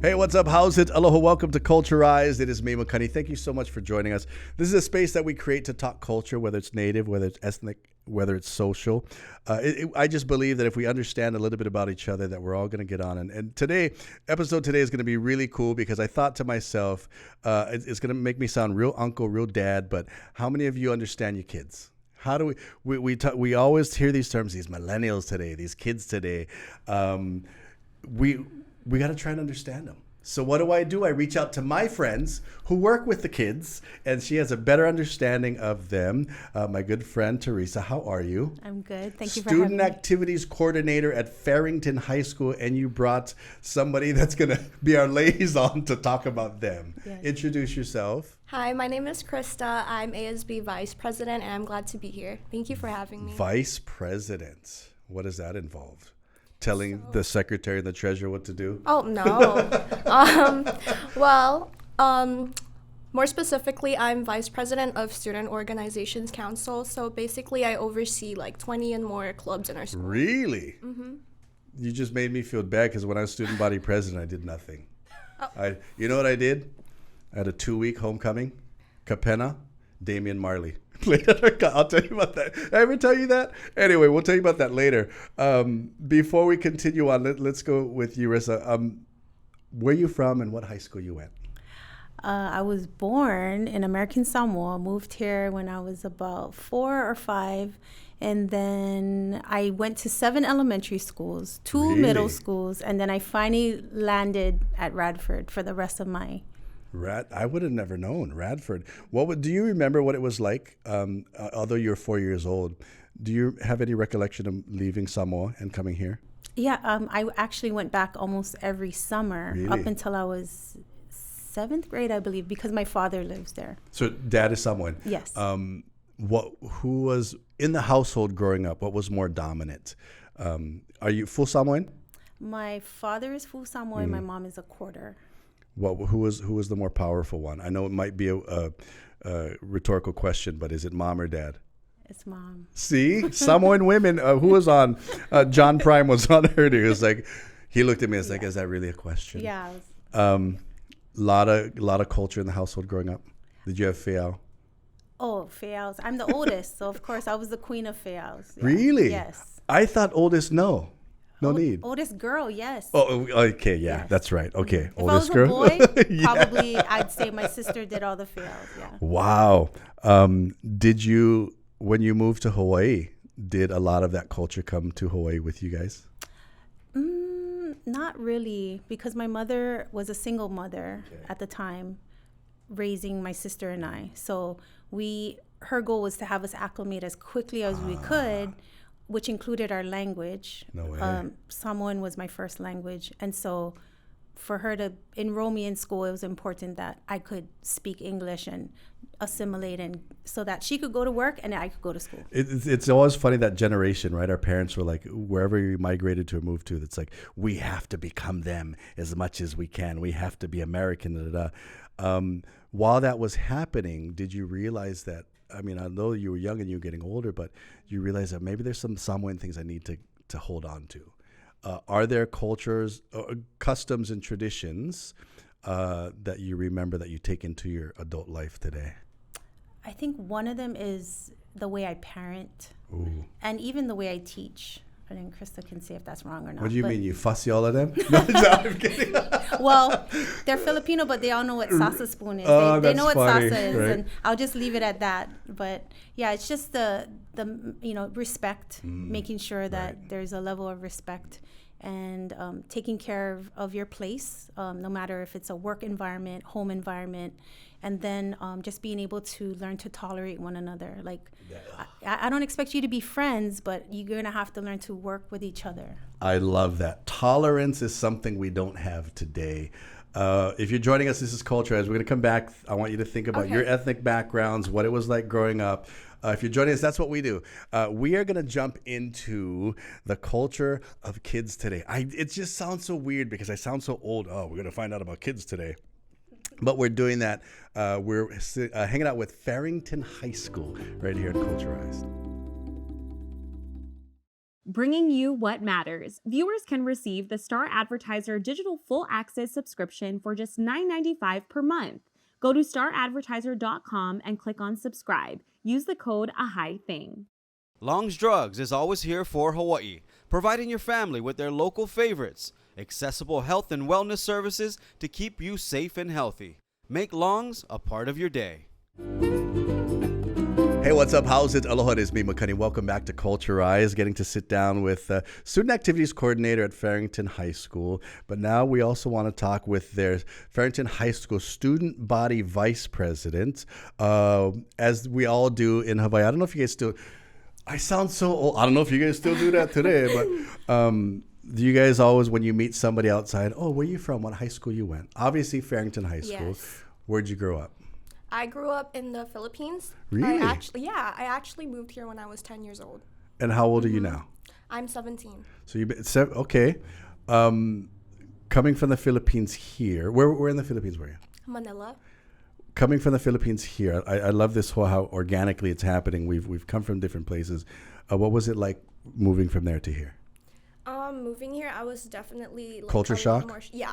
Hey, what's up? How's it? Aloha, welcome to Culturized. It is me, Makani. Thank you so much for joining us. This is a space that we create to talk culture, whether it's native, whether it's ethnic, whether it's social. I just believe that if we understand a little bit about each other, that we're all going to get on. And episode today is going to be really cool because I thought to myself, it's going to make me sound real uncle, real dad, but how many of you understand your kids? How do we always hear these terms, these millennials today, these kids today. We got to try and understand them. So what do? I reach out to my friends who work with the kids, and she has a better understanding of them. My good friend, Theresa, how are you? I'm good. Thank you for having me. Student Activities Coordinator at Farrington High School, and you brought somebody that's going to be our liaison to talk about them. Yes. Introduce yourself. Hi, my name is Christa. I'm ASB Vice President, and I'm glad to be here. Thank you for having me. Vice President. What does that involve? Telling the secretary and the treasurer what to do? Oh, no. More specifically, I'm Vice President of Student Organizations Council. So basically, I oversee like 20 and more clubs in our school. Really? Mm-hmm. You just made me feel bad because when I was student body president, I did nothing. Oh. You know what I did? I had a 2-week homecoming. Capena, Damian Marley. I'll tell you about that. Did I ever tell you that? Anyway, we'll tell you about that later. Before we continue on, let's go with you, Rissa. Where are you from and what high school you went? I was born in American Samoa, moved here when I was about 4 or 5. And then I went to 7 elementary schools, 2 middle schools, and then I finally landed at Radford for the rest of my I would have never known Radford. Do you remember what it was like? Although you're 4 years old, do you have any recollection of leaving Samoa and coming here? Yeah, I actually went back almost every summer up until I was 7th grade, I believe, because my father lives there. So dad is Samoan. Yes. Who was in the household growing up? What was more dominant? Are you full Samoan? My father is full Samoan. My mom is a quarter. Who was the more powerful one? I know it might be a rhetorical question, but is it mom or dad? It's mom. See, Samoan women. Who was on? John Prime was on her. He was like, he looked at me and was like, "Is that really a question?" Yeah. Lot of culture in the household growing up. Did you have fe'au? Oh, fe'aus. I'm the oldest, so of course I was the queen of fe'aus. Yeah. Really? Yes. I thought oldest. No need. Oldest girl, yes. Oh, okay, yeah, yes. That's right. Okay, if oldest girl. If I was a boy, yeah. probably I'd say my sister did all the fe'aus. Yeah. Wow. Did you, when you moved to Hawaii, did a lot of that culture come to Hawaii with you guys? Not really, because my mother was a single mother at the time, raising my sister and I. So her goal was to have us acclimate as quickly as we could, which included our language. No way. Samoan was my first language. And so for her to enroll me in school, it was important that I could speak English and assimilate, and so that she could go to work and I could go to school. It's always funny, that generation, right? Our parents were like, wherever you migrated to or moved to, it's like, we have to become them as much as we can. We have to be American. While that was happening, did you realize that, I mean, I know you were young and you were getting older, but you realize that maybe there's some Samoan things I need to hold on to. Are there cultures, customs, and traditions that you remember that you take into your adult life today? I think one of them is the way I parent. Ooh. And even the way I teach. I think Christa can say if that's wrong or not. What do you mean? You fussy all of them? No, I'm kidding. Well, they're Filipino, but they all know what sasa spoon is. They know what funny, sasa is, right? and I'll just leave it at that. But yeah, it's just the respect, making sure that there's a level of respect, and taking care of your place, no matter if it's a work environment, home environment, and then just being able to learn to tolerate one another. Like, I don't expect you to be friends, but you're going to have to learn to work with each other. I love that. Tolerance is something we don't have today. If you're joining us, this is Culture. As we're going to come back, I want you to think about your ethnic backgrounds, what it was like growing up. If you're joining us, that's what we do. We are going to jump into the culture of kids today. It just sounds so weird because I sound so old. Oh, we're going to find out about kids today. But we're doing that. We're hanging out with Farrington High School right here at Culturized. Bringing you what matters. Viewers can receive the Star Advertiser digital full access subscription for just $9.95 per month. Go to staradvertiser.com and click on subscribe. Use the code AHAITHING. Long's Drugs is always here for Hawaii, providing your family with their local favorites, accessible health and wellness services to keep you safe and healthy. Make Long's a part of your day. Hey, what's up? How's it? Aloha, it is me, Makani. Welcome back to Culturize, getting to sit down with Student Activities Coordinator at Farrington High School. But now we also want to talk with their Farrington High School Student Body Vice President, as we all do in Hawaii. I don't know if you guys still... I sound so old. I don't know if you guys still do that today, but... do you guys always, when you meet somebody outside, oh, where are you from? What high school you went? Obviously, Farrington High School. Yes. Where'd you grow up? I grew up in the Philippines. Really? I actually moved here when I was 10 years old. And how old are you now? I'm 17. So you've been, okay. Coming from the Philippines here, where in the Philippines were you? Manila. Coming from the Philippines here, I love this whole how organically it's happening. We've come from different places. What was it like moving from there to here? Moving here, I was definitely like culture shock.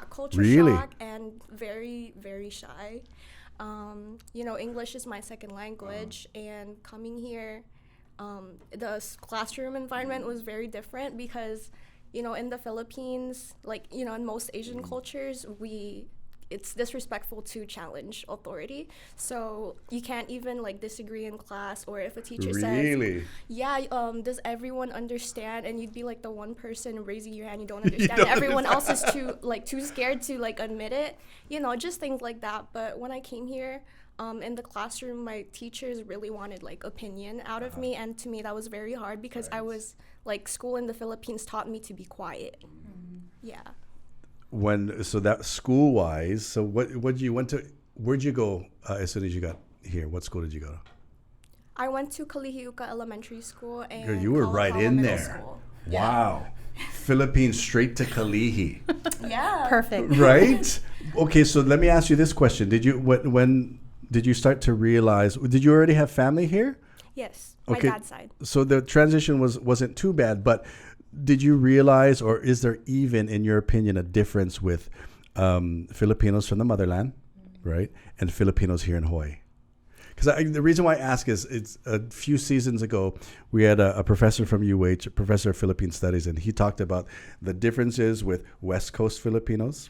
Culture really? shock and very, very shy. English is my second language, and coming here, the classroom environment was very different because, in the Philippines, in most Asian cultures, it's disrespectful to challenge authority. So you can't even disagree in class, or if a teacher really? says, does everyone understand? And you'd be like the one person raising your hand, you don't understand. Everyone else is too scared to admit it. Just things like that. But when I came here, in the classroom, my teachers really wanted opinion out of me, and to me that was very hard because I was school in the Philippines taught me to be quiet. Yeah. So that school wise, so where'd you go as soon as you got here? What school did you go to? I went to Kalihiuka Elementary School and girl, you were right in Middle there. School. Wow. Philippines straight to Kalihi. Yeah. Perfect. Right? Okay, so let me ask you this question. When did you start to realize, did you already have family here? Yes, okay. My dad's side. So the transition wasn't too bad, but did you realize, or is there even, in your opinion, a difference with Filipinos from the motherland, right, and Filipinos here in Hawaii? Because the reason why I ask is, it's a few seasons ago, we had a professor from UH, a professor of Philippine Studies, and he talked about the differences with West Coast Filipinos,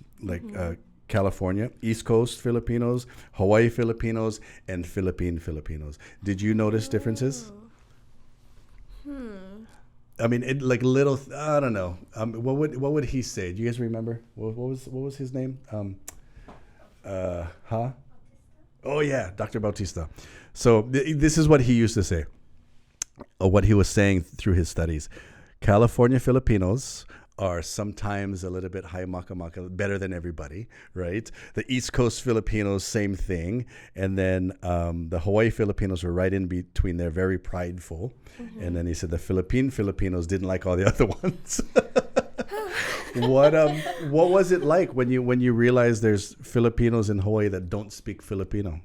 California, East Coast Filipinos, Hawaii Filipinos, and Philippine Filipinos. Did you notice differences? I mean, little. I don't know. What would he say? Do you guys remember? What was his name? Oh yeah, Dr. Bautista. So this is what he used to say, or what he was saying through his studies. California Filipinos are sometimes a little bit high maka, better than everybody, right? The East Coast Filipinos, same thing. And then the Hawaii Filipinos were right in between. They're very prideful. Mm-hmm. And then he said the Philippine Filipinos didn't like all the other ones. What was it like when you realized there's Filipinos in Hawaii that don't speak Filipino?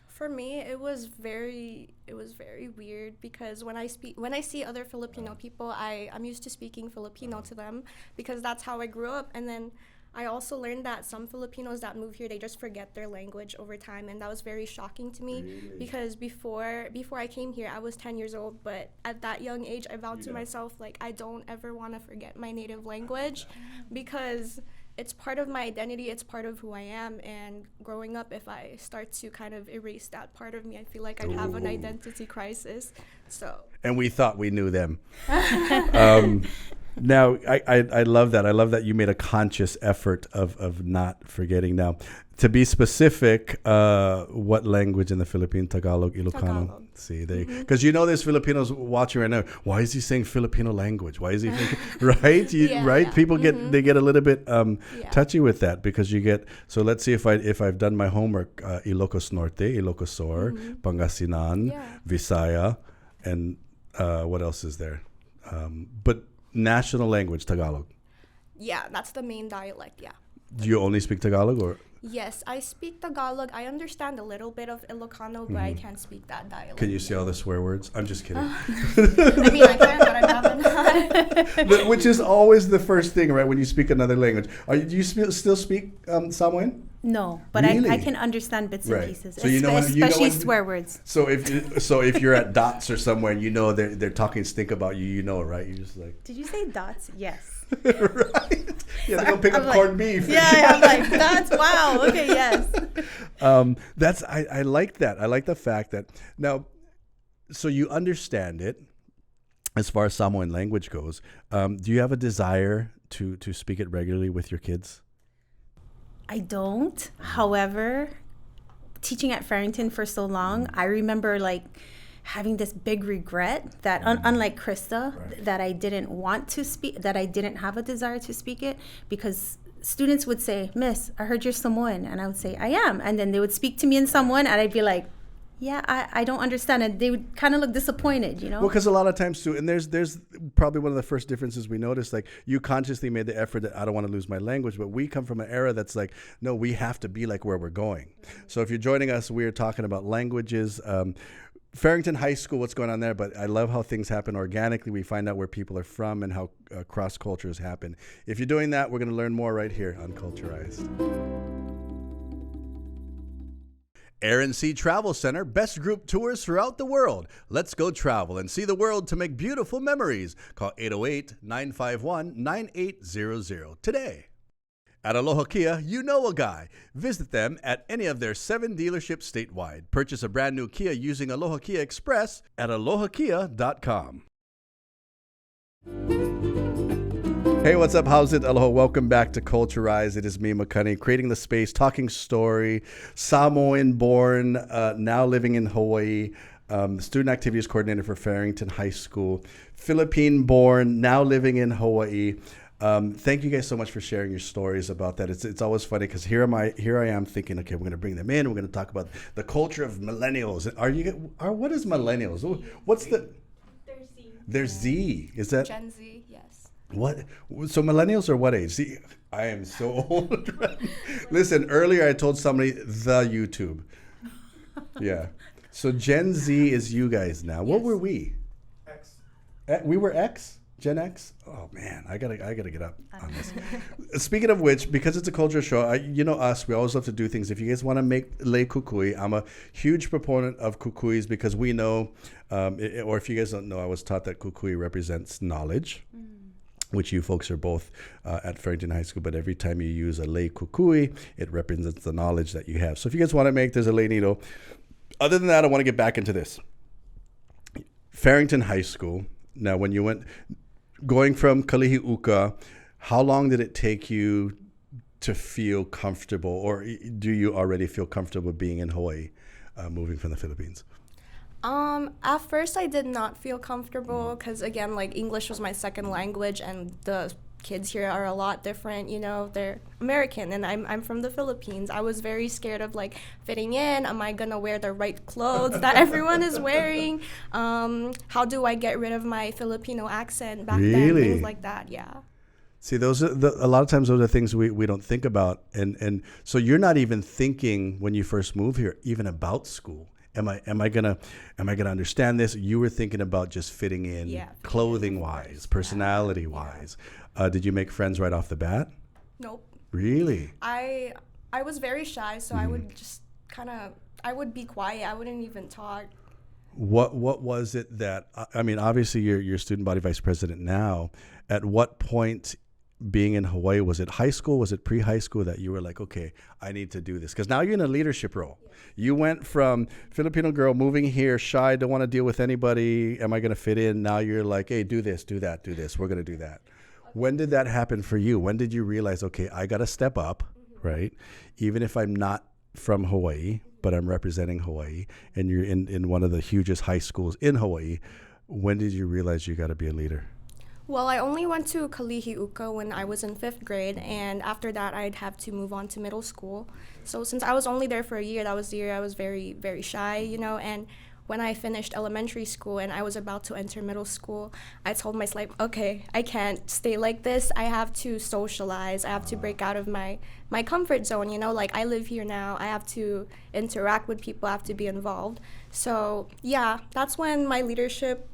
For me, it was very weird because when I see other Filipino people, I'm used to speaking Filipino to them because that's how I grew up. And then I also learned that some Filipinos that move here, they just forget their language over time, and that was very shocking to me. Really? Because before I came here, I was 10 years old, but at that young age, I vowed to myself, I don't ever want to forget my native language because it's part of my identity, it's part of who I am, and growing up, if I start to kind of erase that part of me, I feel like I'd have an identity crisis. So. And we thought we knew them. Now, I love that. I love that you made a conscious effort of not forgetting. Now, to be specific, what language in the Philippines? Tagalog, Ilocano? Tagalog. See, because there's Filipinos watching right now. Why is he saying Filipino language? Why is he thinking, right? Right? People get a little bit touchy with that because you get. So let's see if I've done my homework. Ilocos Norte, Ilocos Sur, Pangasinan, Visaya, and what else is there? But national language, Tagalog. Yeah, that's the main dialect, yeah. Do you only speak Tagalog or? Yes, I speak Tagalog. I understand a little bit of Ilocano, but I can't speak that dialect. Can you say all the swear words? I'm just kidding. I mean, I can, but I haven't. Which is always the first thing, right? When you speak another language. Do you still speak Samoan? No, but Really? I can understand bits Right. and pieces, So you know when- especially swear words. So if you're at Dots or somewhere, and you know they're talking stink about you, you know, right? You're just like, Did you say dots? Yes. right? Yeah, they go pick I'm up like, corned beef. Yeah, I'm like, dots. Wow. Okay, yes. I like that. I like the fact that now, so you understand it as far as Samoan language goes. Do you have a desire to speak it regularly with your kids? I don't. However, teaching at Farrington for so long, I remember like having this big regret that unlike Christa, that I didn't want to speak, that I didn't have a desire to speak it, because students would say, "Miss, I heard you're Samoan," and I would say, "I am," and then they would speak to me in Samoan, and I'd be like, "Yeah, I don't understand," and they would kind of look disappointed, you know. Well, because a lot of times too, and there's probably one of the first differences we noticed. Like, you consciously made the effort that I don't want to lose my language, but we come from an era that's like, no, we have to be like where we're going. So if you're joining us, we are talking about languages. Farrington High School, what's going on there? But I love how things happen organically. We find out where people are from and how cross cultures happen. If you're doing that, we're going to learn more right here on Culturized. Air and Sea Travel Center, best group tours throughout the world. Let's go travel and see the world to make beautiful memories. Call 808-951-9800 today. At Aloha Kia, you know a guy. Visit them at any of their 7 dealerships statewide. Purchase a brand new Kia using Aloha Kia Express at alohakia.com. Hey, what's up? How's it? Aloha. Welcome back to Culturized. It is me, Makani, creating the space, talking story, Samoan born, now living in Hawaii, student activities coordinator for Farrington High School, Philippine born, now living in Hawaii. Thank you guys so much for sharing your stories about that. It's always funny because here I am thinking, okay, we're going to bring them in. We're going to talk about the culture of millennials. What is millennials? What's the? They're Z. Is that Gen Z, yes. What? So millennials are what age? See, I am so old. Listen, earlier I told somebody the YouTube. Yeah. So Gen Z is you guys now. What were we? X. We were X? Gen X? Oh man, I gotta get up on this. Speaking of which, because it's a culture show, you know us, we always love to do things. If you guys want to make lei kukui, I'm a huge proponent of kukuis because we know, or if you guys don't know, I was taught that kukui represents knowledge. Which you folks are both at Farrington High School, but every time you use a lei kukui, it represents the knowledge that you have. So if you guys want to make, there's a lei needle. Other than that, I want to get back into this. Farrington High School. Now, when you went, going from Kalihiuka, how long did it take you to feel comfortable, or do you already feel comfortable being in Hawaii, moving from the Philippines? At first I did not feel comfortable because, again, like English was my second language and the kids here are a lot different, you know, they're American and I'm from the Philippines. I was very scared of like fitting in. Am I gonna wear the right clothes that everyone is wearing? How do I get rid of my Filipino accent back then? Things like that, yeah. See, those are a lot of times those are things we don't think about, and so you're not even thinking when you first move here even about school. Am I gonna understand this? You were thinking about just fitting in, clothing wise, personality wise. Did you make friends right off the bat? Nope. Really? I was very shy, so I would just I would be quiet. I wouldn't even talk. What was it that, I mean, obviously you're student body vice president now. At what point, being in Hawaii, was it high school, was it pre-high school that you were like, okay, I need to do this? Because now you're in a leadership role. You went from Filipino girl moving here, shy, don't want to deal with anybody, am I going to fit in? Now you're like, hey, do this, do that, do this, we're going to do that. When did that happen for you? When did you realize, okay, I got to step up, right? Even if I'm not from Hawaii, but I'm representing Hawaii, and you're in one of the hugest high schools in Hawaii, when did you realize you got to be a leader? Well, I only went to Kalihiuka when I was in 5th grade, and after that, I'd have to move on to middle school. So since I was only there for a year, that was the year I was very, very shy, you know, and when I finished elementary school and I was about to enter middle school, I told myself, okay, I can't stay like this. I have to socialize. I have to break out of my comfort zone, you know, like I live here now. I have to interact with people. I have to be involved. So yeah, that's when my leadership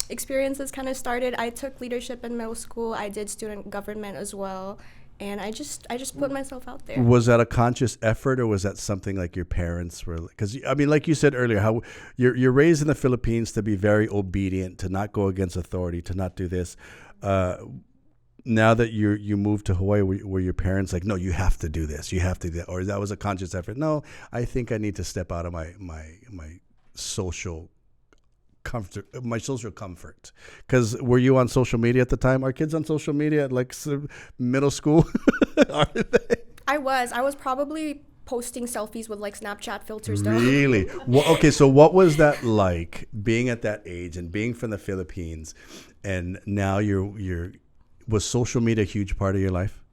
experiences kind of started. I took leadership in middle school. I did student government as well. And I just put myself out there. Was that a conscious effort, or was that something like your parents were? Because I mean, like you said earlier, how you're raised in the Philippines to be very obedient, to not go against authority, to not do this. Now that you moved to Hawaii, were your parents like, no, you have to do this, you have to do that, or that was a conscious effort? No, I think I need to step out of my social comfort. Because were you on social media at the time? Are kids on social media at like middle school? Are they? I was probably posting selfies with like Snapchat filters though. Really? Well, okay, so what was that like, being at that age and being from the Philippines, and now was social media a huge part of your life?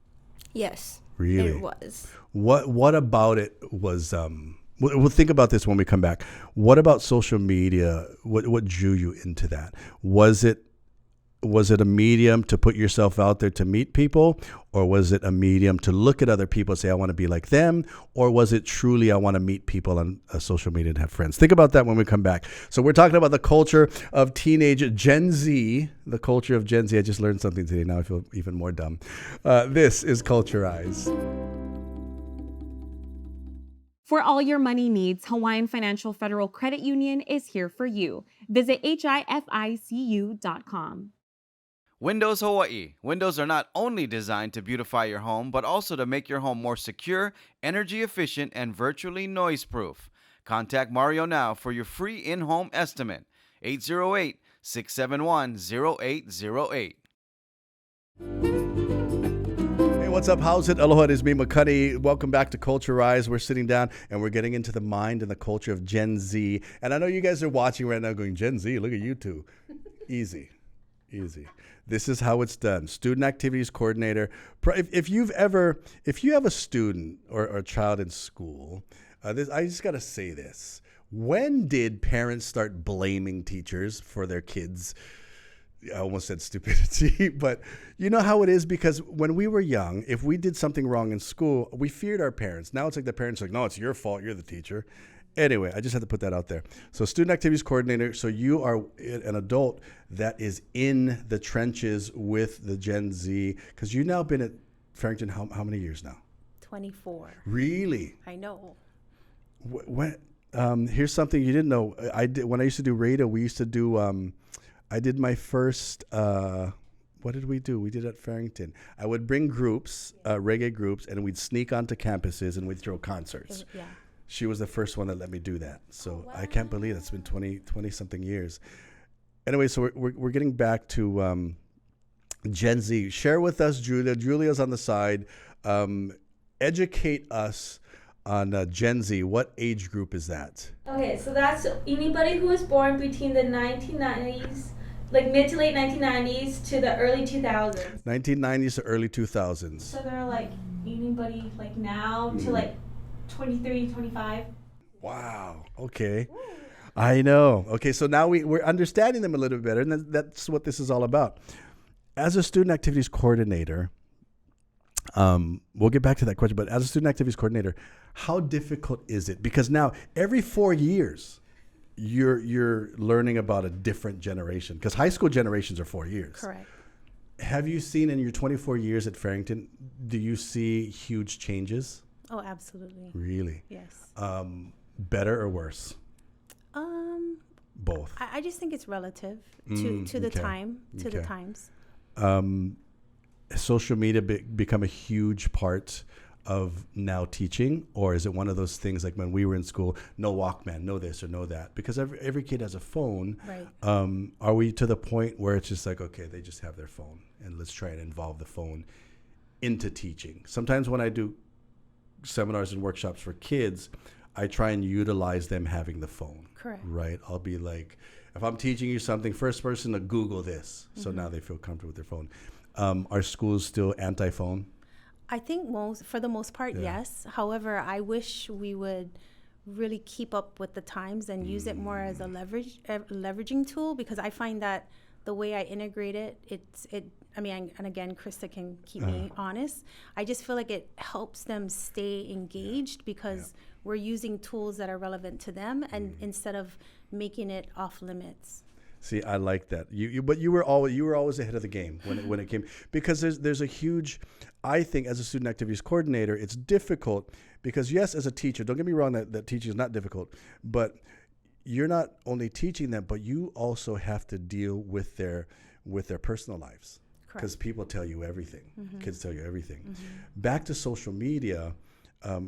Yes. Really? It was. What about it was we'll think about this when we come back. What about social media? What drew you into that? Was it a medium to put yourself out there to meet people, or was it a medium to look at other people and say, I want to be like them, or was it truly I want to meet people on social media and have friends? Think about that when we come back. So we're talking about the culture of teenage Gen Z, the culture of Gen Z. I just learned something today. Now I feel even more dumb. This is Culturize. For all your money needs, Hawaiian Financial Federal Credit Union is here for you. Visit hificu.com. Windows Hawaii. Windows are not only designed to beautify your home, but also to make your home more secure, energy efficient, and virtually noise-proof. Contact Mario now for your free in-home estimate. 808-671-0808. What's up? How's it? Aloha, it is me, Makani. Welcome back to Culturize. We're sitting down and we're getting into the mind and the culture of Gen Z. And I know you guys are watching right now going, Gen Z, look at you two. Easy. This is how it's done. Student activities coordinator. If you have a student or a child in school, I just got to say this. When did parents start blaming teachers for their kids? I almost said stupidity, but you know how it is, because when we were young, if we did something wrong in school, we feared our parents. Now it's like the parents are like, no, it's your fault. You're the teacher. Anyway, I just had to put that out there. So student activities coordinator. So you are an adult that is in the trenches with the Gen Z, because you've now been at Farrington how many years now? 24. Really? I know. Here's something you didn't know. When I used to do radio, we used to do... I did my first, what did we do? We did at Farrington. I would bring groups, reggae groups, and we'd sneak onto campuses and we'd throw concerts. Yeah. She was the first one that let me do that. So I can't believe it's been 20 something years. Anyway, so we're getting back to Gen Z. Share with us, Julia. Julia's on the side. Educate us on Gen Z. What age group is that? Okay, so that's anybody who was born between the 1990s, like mid to late 1990s to the early 2000s. 1990s to early 2000s. So they're like anybody like now to like 23, 25. Wow. Okay. I know. Okay, so now we're understanding them a little bit better, and that's what this is all about. As a student activities coordinator, we'll get back to that question, but as a student activities coordinator, how difficult is it? Because now every 4 years, you're learning about a different generation, because high school generations are 4 years. Correct. Have you seen in your 24 years at Farrington, do you see huge changes? Oh, absolutely. Really? Yes. Better or worse? Both. I just think it's relative to the time, to the times. Social media become a huge part of now teaching, or is it one of those things like when we were in school, no Walkman, no this or no that? Because every kid has a phone. Right. Are we to the point where it's just like, okay, they just have their phone and let's try and involve the phone into teaching? Sometimes when I do seminars and workshops for kids, I try and utilize them having the phone. Correct. Right. I'll be like, if I'm teaching you something, first person to Google this. So now they feel comfortable with their phone. Are schools still anti-phone? I think for the most part, yes. However, I wish we would really keep up with the times and use it more as a leveraging tool, because I find that the way I integrate it, I mean, and again, Christa can keep me honest. I just feel like it helps them stay engaged because we're using tools that are relevant to them, and instead of making it off limits. See, I like that. But you were always ahead of the game when it came, because there's a huge, I think, as a student activities coordinator, it's difficult because, yes, as a teacher, don't get me wrong, that teaching is not difficult, but you're not only teaching them, but you also have to deal with their personal lives, because people tell you everything. Kids tell you everything. Back to social media,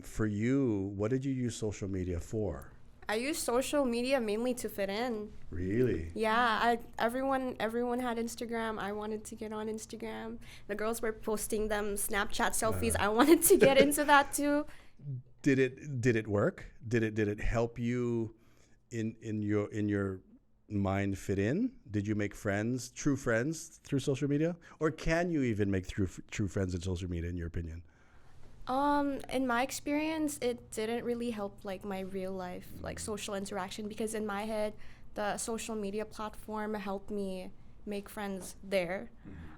for you, what did you use social media for? I use social media mainly to fit in. Really? Yeah, everyone had Instagram. I wanted to get on Instagram. The girls were posting them Snapchat selfies. I wanted to get into that too. Did it work? Did it help you in your mind fit in? Did you make friends, true friends, through social media? Or can you even make true friends in social media, in your opinion? In my experience, it didn't really help like my real life, like social interaction, because in my head, the social media platform helped me make friends there,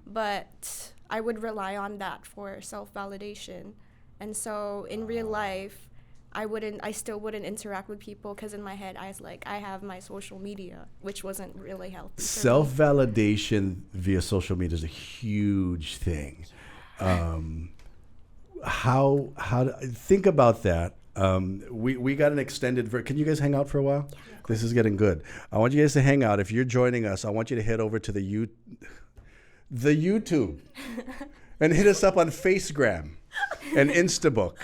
but I would rely on that for self-validation. And so in real life, I still wouldn't interact with people, because in my head, I was like, I have my social media, which wasn't really healthy. Self-validation via social media is a huge thing. How think about that. We got an extended can you guys hang out for a while? Yeah, this is getting good. I want you guys to hang out. If you're joining us, I want you to head over to the YouTube and hit us up on Facegram and Instabook.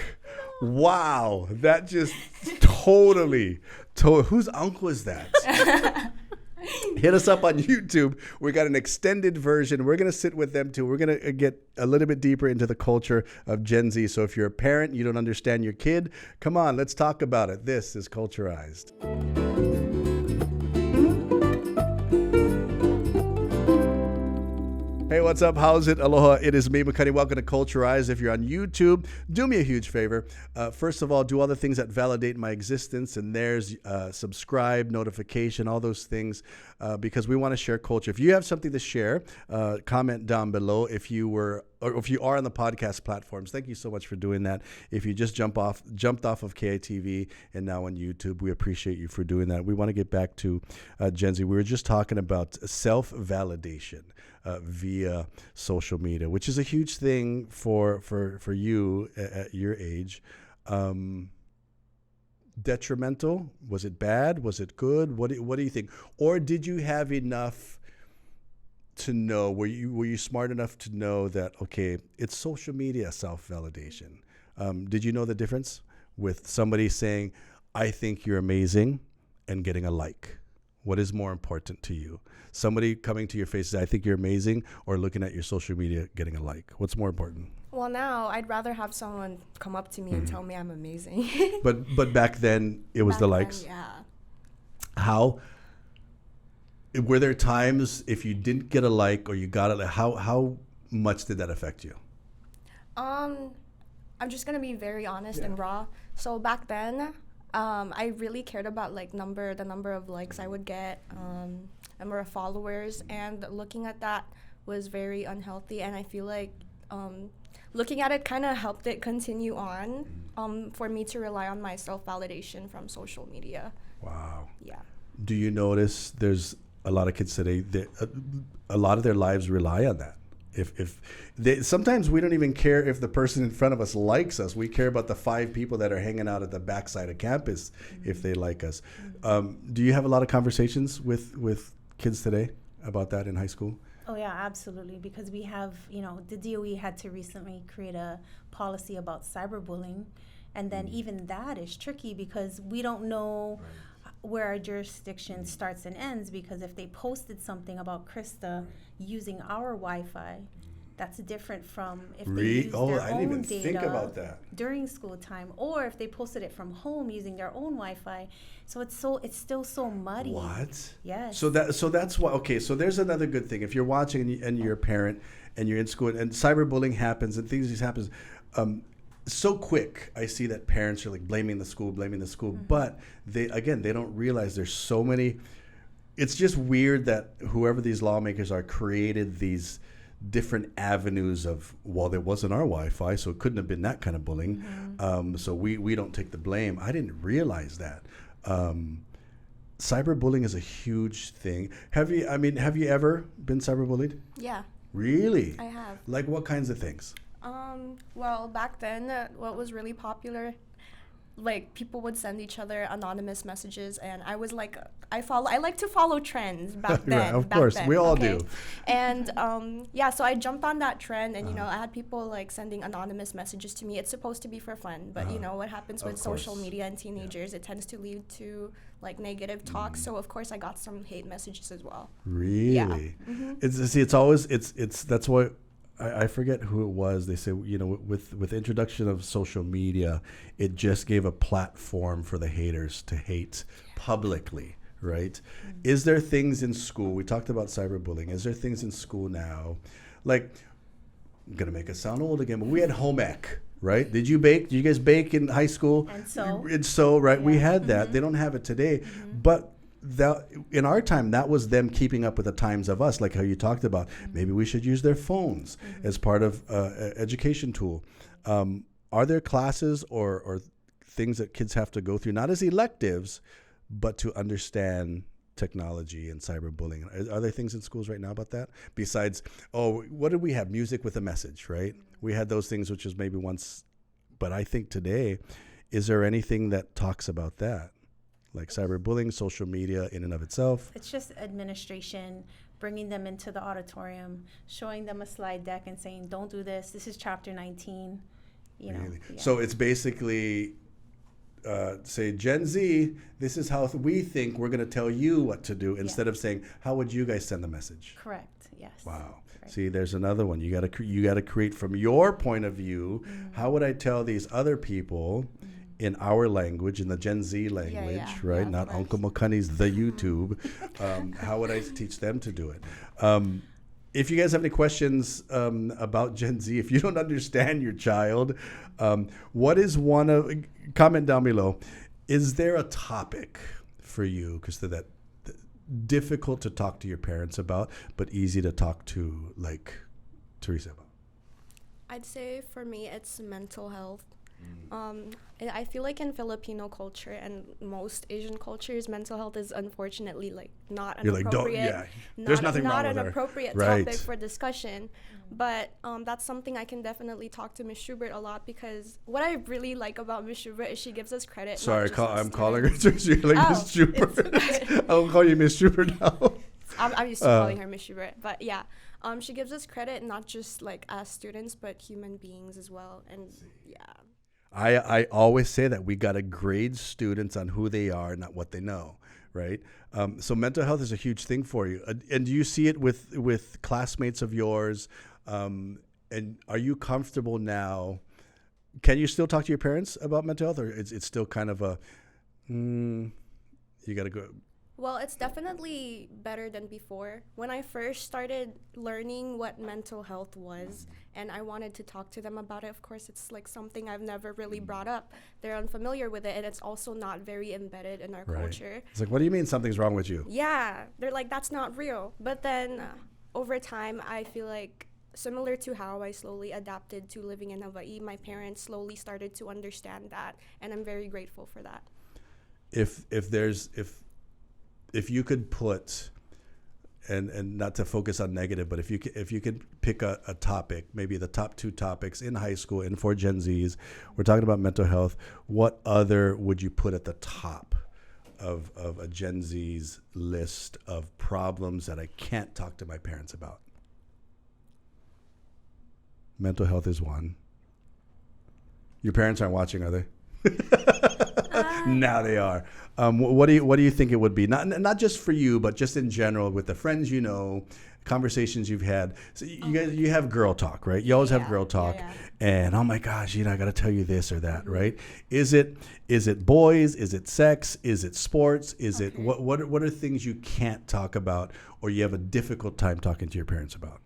Wow, that just totally whose uncle is that? Hit us up on YouTube. We got an extended version. We're going to sit with them too. We're going to get a little bit deeper into the culture of Gen Z. So if you're a parent, you don't understand your kid, come on, let's talk about it. This is Culturized. Hey, what's up? How's it? Aloha. It is me, McCuddy. Welcome to Culturized. If you're on YouTube, do me a huge favor. First of all, do all the things that validate my existence, and there's subscribe, notification, all those things, because we want to share culture. If you have something to share, comment down below. If you are on the podcast platforms, thank you so much for doing that. If you just jumped off of KITV and now on YouTube, we appreciate you for doing that. We want to get back to Gen Z. We were just talking about self-validation via social media, which is a huge thing for you at your age. Detrimental? Was it bad? Was it good? What do you think? Or did you have enough to know? Were you smart enough to know that, okay, it's social media self-validation? Did you know the difference with somebody saying, "I think you're amazing," and getting a like? What is more important to you? Somebody coming to your face says, "I think you're amazing," or looking at your social media getting a like? What's more important? Well, now I'd rather have someone come up to me and tell me I'm amazing. But back then it was the likes. Then, yeah. How were there times if you didn't get a like or you got it? How much did that affect you? I'm just gonna be very honest and raw. So back then, I really cared about like the number of likes I would get, number of followers, and looking at that was very unhealthy. And I feel like looking at it kind of helped it continue on for me to rely on my self-validation from social media. Wow. Yeah. Do you notice there's a lot of kids today that a lot of their lives rely on that? If they, sometimes we don't even care if the person in front of us likes us. We care about the 5 people that are hanging out at the backside of campus if they like us. Do you have a lot of conversations with kids today about that in high school? Oh yeah, absolutely. Because we have, the DOE had to recently create a policy about cyberbullying, and then even that is tricky because we don't know where our jurisdiction starts and ends, because if they posted something about Christa using our Wi-Fi, that's different from if they use their I didn't own even data think about that during school time, or if they posted it from home using their own Wi-Fi. So it's still so muddy. What? Yes. So that's why. Okay, so there's another good thing. If you're watching and you're a parent and you're in school and cyberbullying happens and things happens, so quick. I see that parents are like blaming the school, but they don't realize there's so many. It's just weird that whoever these lawmakers are created these different avenues of, well, there wasn't our Wi-Fi, so it couldn't have been that kind of bullying. So we don't take the blame. I didn't realize that. Cyberbullying is a huge thing. Have you ever been cyberbullied? Yeah, Really? I have. Like what kinds of things? Well, back then, what was really popular, like people would send each other anonymous messages, and I was like, I like to follow trends back then. Right, of course, we all do. And so I jumped on that trend, and I had people like sending anonymous messages to me. It's supposed to be for fun, but what happens with social media and teenagers, it tends to lead to like negative talk. So of course I got some hate messages as well. Really? Yeah. It's always that's why I forget who it was. They say, with the introduction of social media, it just gave a platform for the haters to hate publicly, right? Is there things in school? We talked about cyberbullying. Is there things in school now? Like, I'm going to make us sound old again, but we had home ec, right? Did you bake? Did you guys bake in high school? And so, right? Yeah. We had that. They don't have it today. But that in our time, that was them keeping up with the times of us, like how you talked about. Maybe we should use their phones as part of education tool. Are there classes or things that kids have to go through, not as electives, but to understand technology and cyberbullying? Are there things in schools right now about that? Besides, what did we have? Music with a message, right? We had those things, which is maybe once, but I think today, is there anything that talks about that? Like cyberbullying, social media in and of itself? It's just administration bringing them into the auditorium, showing them a slide deck and saying, don't do this. This is chapter 19. Really? Yeah. So it's basically, say, Gen Z, this is how we think. We're going to tell you what to do instead of saying, how would you guys send the message? Correct. Yes. Wow. Right. See, there's another one. You got to create from your point of view. How would I tell these other people in our language, in the Gen Z language, right? Not Uncle McCunny's the YouTube. How would I teach them to do it? If you guys have any questions about Gen Z, if you don't understand your child, what is comment down below. Is there a topic for you, because that difficult to talk to your parents about, but easy to talk to, like Theresa about? I'd say for me, it's mental health. I feel like in Filipino culture and most Asian cultures, mental health is unfortunately like not an appropriate. There's nothing wrong with not an her. Appropriate topic for discussion. But that's something I can definitely talk to Miss Shulbert a lot, because what I really like about Miss Shulbert is she gives us credit. Sorry, I'm calling her Miss Shulbert. I'll call you Miss Shulbert now. I'm used to calling her Miss Shulbert, but yeah, she gives us credit not just like as students, but human beings as well, and yeah. I always say that we got to grade students on who they are, not what they know, right? So mental health is a huge thing for you. And do you see it with classmates of yours? And are you comfortable now? Can you still talk to your parents about mental health, or it's still kind of a, you got to go? Well, it's definitely better than before. When I first started learning what mental health was, and I wanted to talk to them about it, of course, it's like something I've never really brought up. They're unfamiliar with it, and it's also not very embedded in our culture. It's like, what do you mean something's wrong with you? Yeah, they're like, that's not real. But then over time, I feel like similar to how I slowly adapted to living in Hawaii, my parents slowly started to understand that, and I'm very grateful for that. If you could put, and not to focus on negative, but if you could pick a topic, maybe the top 2 topics in high school and for Gen Zs, we're talking about mental health, what other would you put at the top of a Gen Z's list of problems that I can't talk to my parents about? Mental health is one. Your parents aren't watching, are they? Now they are. What do you think it would be? Not just for you, but just in general with the friends you know, conversations you've had. So you have girl talk, right? You always have girl talk, and oh my gosh, I got to tell you this or that, right? Is it boys? Is it sex? Is it sports? Is it what are things you can't talk about, or you have a difficult time talking to your parents about?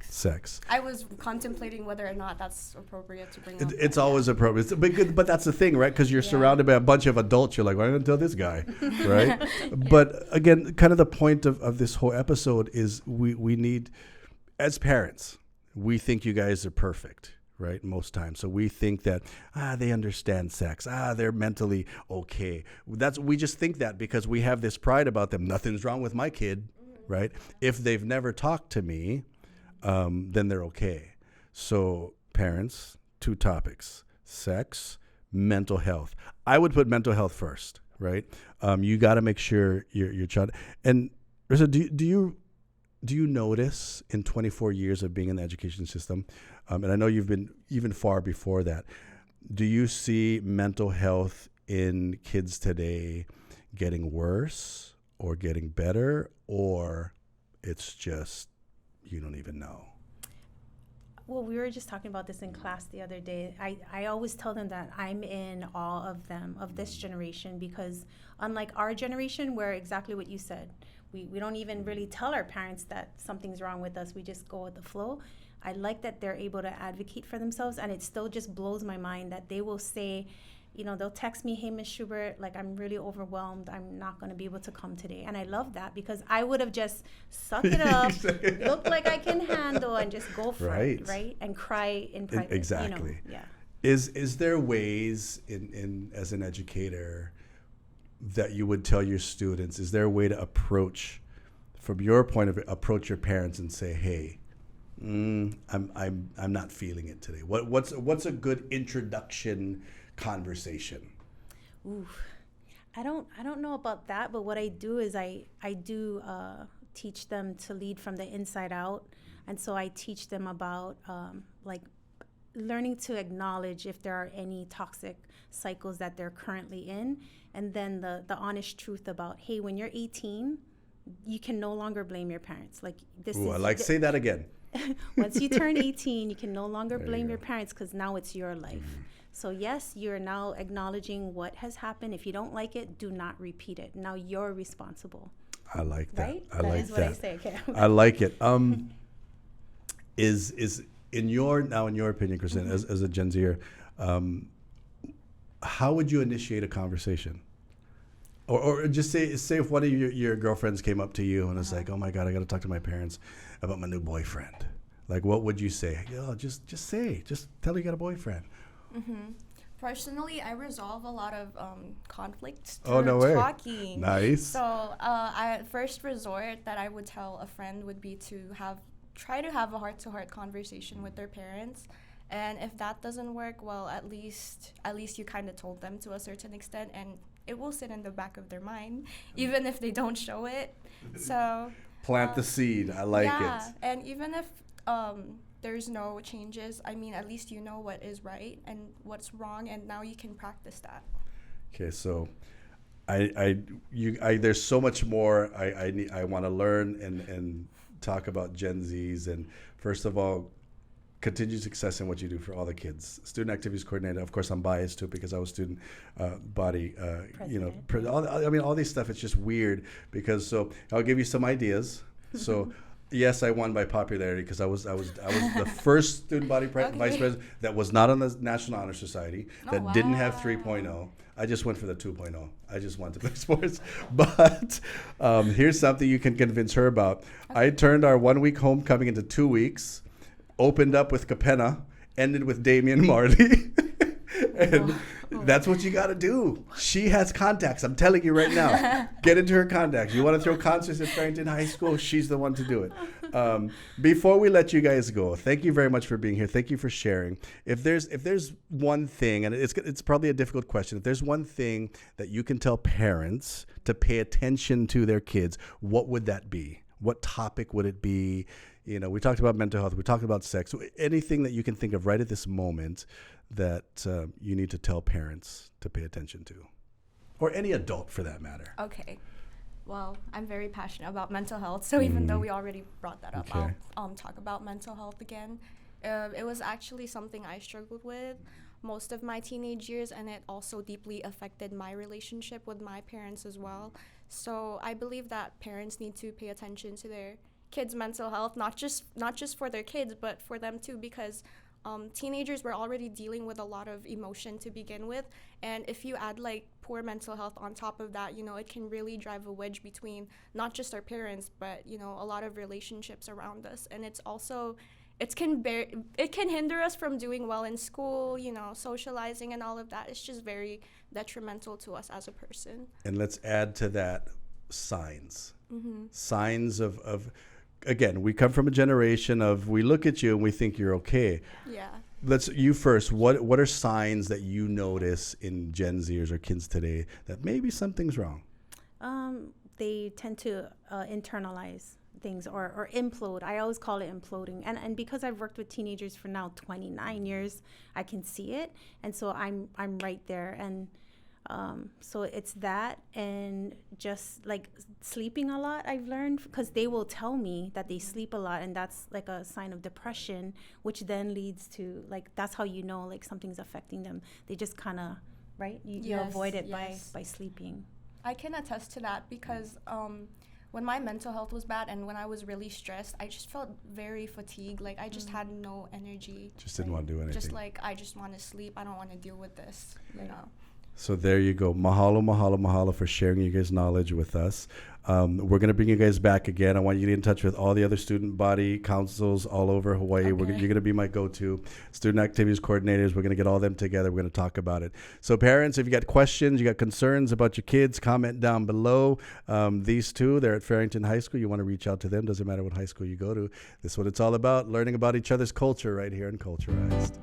Sex. I was contemplating whether or not that's appropriate to bring up. It's always appropriate. But that's the thing, right? Because you're surrounded by a bunch of adults. You're like, well, I'm going to tell this guy, right? But again, kind of the point of this whole episode is we need, as parents, we think you guys are perfect, right? Most times. So we think that, they understand sex. They're mentally okay. We just think that because we have this pride about them. Nothing's wrong with my kid, right? If they've never talked to me, then they're okay. So parents, 2 topics: sex, mental health. I would put mental health first, right? You got to make sure your child. And Theresa, do you notice in 24 years of being in the education system, and I know you've been even far before that, do you see mental health in kids today getting worse or getting better, or it's just you don't even know? Well, we were just talking about this in class the other day. I always tell them that I'm in awe of them, of this generation, because unlike our generation, where exactly what you said, we don't even really tell our parents that something's wrong with us. We just go with the flow. I like that they're able to advocate for themselves, and it still just blows my mind that they will say, they'll text me, "Hey, Miss Shulbert, like, I'm really overwhelmed. I'm not going to be able to come today." And I love that, because I would have just sucked it up, look like I can handle, and just go for it, right? And cry in private. Exactly. Yeah. Is there ways in as an educator that you would tell your students? Is there a way to approach, from your point of view, approach your parents and say, "Hey, I'm not feeling it today"? What's a good introduction conversation? Ooh, I don't know about that, but what I do is I do teach them to lead from the inside out, and so I teach them about like learning to acknowledge if there are any toxic cycles that they're currently in, and then the honest truth about, hey, when you're 18, you can no longer blame your parents. Like this. Ooh, say that again. Once you turn 18, you can no longer blame your parents, because now it's your life. So yes, you're now acknowledging what has happened. If you don't like it, do not repeat it. Now you're responsible. I like that. Right? I like that. That is what I say. Okay. I like it. Is in your opinion, Christa, as a Gen Zer, how would you initiate a conversation? Or just say if one of your girlfriends came up to you and was like, "Oh my God, I got to talk to my parents about my new boyfriend." Like, what would you say? Just tell her you got a boyfriend. Mm-hmm. Personally, I resolve a lot of conflicts through talking. Nice. So, first resort that I would tell a friend would be to try to have a heart-to-heart conversation with their parents. And if that doesn't work, well, at least you kind of told them to a certain extent, and it will sit in the back of their mind, even if they don't show it. So plant the seed. I like it. And even if there's no changes, I mean, at least you know what is right and what's wrong, and now you can practice that. Okay, so there's so much more I want to learn and talk about Gen Zs. And first of all, continued success in what you do for all the kids. Student activities coordinator. Of course, I'm biased too because I was student body. All these stuff. It's just weird because. So I'll give you some ideas. So. Yes, I won by popularity because I was the first student body vice president that was not on the National Honor Society, that didn't have 3.0. I just went for the 2.0. I just wanted to play sports. But here's something you can convince her about. I turned our 1 week homecoming into 2 weeks, opened up with Capenna, ended with Damian Marley. And that's what you got to do. She has contacts. I'm telling you right now. Get into her contacts. You want to throw concerts at Farrington High School? She's the one to do it. Before we let you guys go, thank you very much for being here. Thank you for sharing. If there's one thing, and it's probably a difficult question, if there's one thing that you can tell parents to pay attention to their kids, what would that be? What topic would it be? We talked about mental health. We talked about sex. Anything that you can think of right at this moment that you need to tell parents to pay attention to, or any adult for that matter. Okay. Well, I'm very passionate about mental health, so even though we already brought that up, I'll talk about mental health again. It was actually something I struggled with most of my teenage years, and it also deeply affected my relationship with my parents as well. So I believe that parents need to pay attention to their kids' mental health, not just for their kids, but for them too, because teenagers were already dealing with a lot of emotion to begin with, and if you add like poor mental health on top of that, it can really drive a wedge between not just our parents, but a lot of relationships around us. And it's also it can hinder us from doing well in school, socializing and all of that. It's just very detrimental to us as a person. And let's add to that signs. Signs of again, we come from a generation of, we look at you and we think you're okay. Yeah. You first. What are signs that you notice in Gen Zers or kids today that maybe something's wrong? They tend to internalize things or implode. I always call it imploding. And because I've worked with teenagers for now 29 years, I can see it. And so I'm right there. And so it's that, and just like sleeping a lot, I've learned, because they will tell me that they sleep a lot, and that's like a sign of depression, which then leads to like, that's how like something's affecting them. They just kind of, right? You avoid it by sleeping. I can attest to that because when my mental health was bad and when I was really stressed, I just felt very fatigued. Like I just had no energy. Just didn't want to do anything. Just like, I just want to sleep. I don't want to deal with this, So there you go. Mahalo, mahalo, mahalo for sharing your guys' knowledge with us. We're going to bring you guys back again. I want you to get in touch with all the other student body councils all over Hawaii. Okay. You're going to be my go-to. Student activities coordinators, we're going to get all them together. We're going to talk about it. So parents, if you got questions, you got concerns about your kids, comment down below. These two, they're at Farrington High School. You want to reach out to them. Doesn't matter what high school you go to. This is what it's all about, learning about each other's culture right here in Culturized.